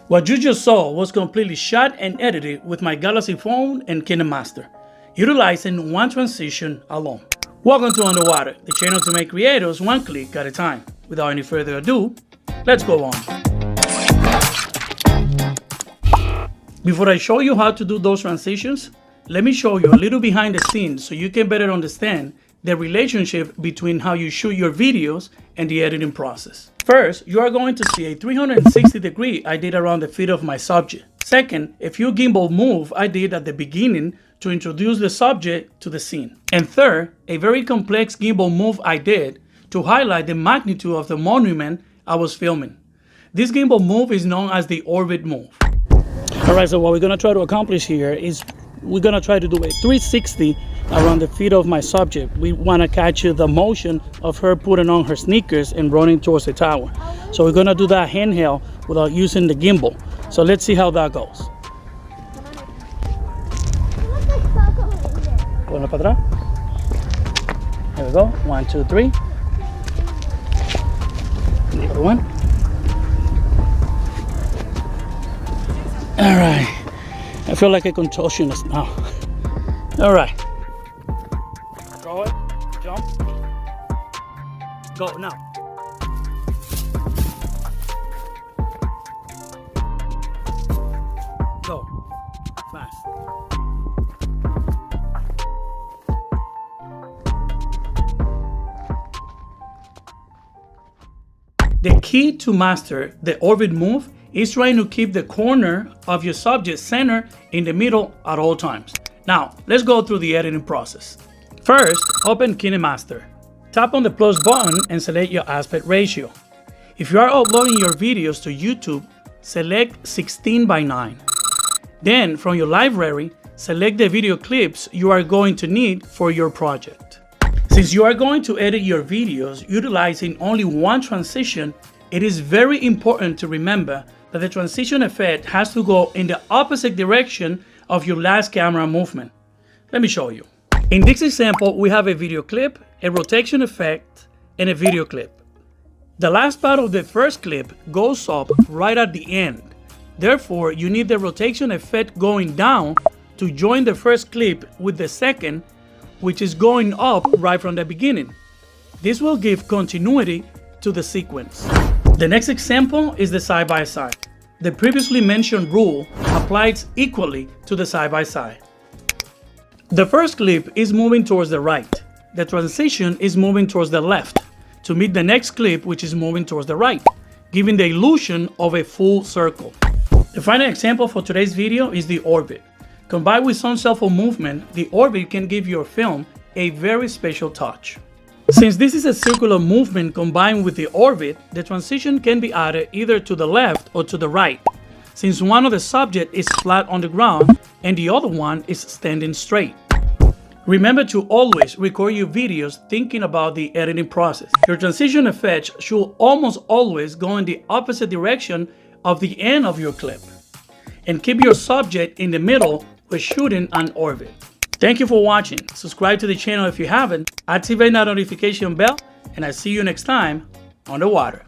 What you just saw was completely shot and edited with my Galaxy phone and Kinemaster, utilizing one transition alone. Welcome to Underwater, the channel to make creators one click at a time. Without any further ado, let's go on. Before I show you how to do those transitions, let me show you a little behind the scenes so you can better understand the relationship between how you shoot your videos and the editing process. First, you are going to see a 360 degree I did around the feet of my subject. Second, a few gimbal moves I did at the beginning to introduce the subject to the scene. And third, a very complex gimbal move I did to highlight the magnitude of the monument I was filming. This gimbal move is known as the orbit move. Alright, so what we're going to try to accomplish here is we're going to try to do a 360 around the feet of my subject. We want to capture the motion of her putting on her sneakers and running towards the tower. So we're going to do that handheld without using the gimbal. So let's see how that goes. Ponlo para atrás. There we go. 1, 2, 3. The other one. All right. I feel like a contortionist now. All right. Throw it. Jump. Go now. Go. Fast. The key to master the orbit move is trying to keep the corner of your subject center in the middle at all times. Now, let's go through the editing process. First, open Kinemaster. Tap on the plus button and select your aspect ratio. If you are uploading your videos to YouTube, select 16:9. Then, from your library, select the video clips you are going to need for your project. Since you are going to edit your videos utilizing only one transition, it is very important to remember that the transition effect has to go in the opposite direction of your last camera movement. Let me show you. In this example, we have a video clip, a rotation effect, and a video clip. The last part of the first clip goes up right at the end. Therefore, you need the rotation effect going down to join the first clip with the second, which is going up right from the beginning. This will give continuity to the sequence. The next example is the side-by-side. The previously mentioned rule applies equally to the side-by-side. The first clip is moving towards the right. The transition is moving towards the left to meet the next clip, which is moving towards the right, giving the illusion of a full circle. The final example for today's video is the orbit. Combined with some cell phone movement, the orbit can give your film a very special touch. Since this is a circular movement combined with the orbit, the transition can be added either to the left or to the right, since one of the subject is flat on the ground and the other one is standing straight. Remember to always record your videos thinking about the editing process. Your transition effects should almost always go in the opposite direction of the end of your clip, and keep your subject in the middle when shooting an orbit. Thank you for watching. Subscribe to the channel if you haven't, activate that notification bell, and I'll see you next time on the water.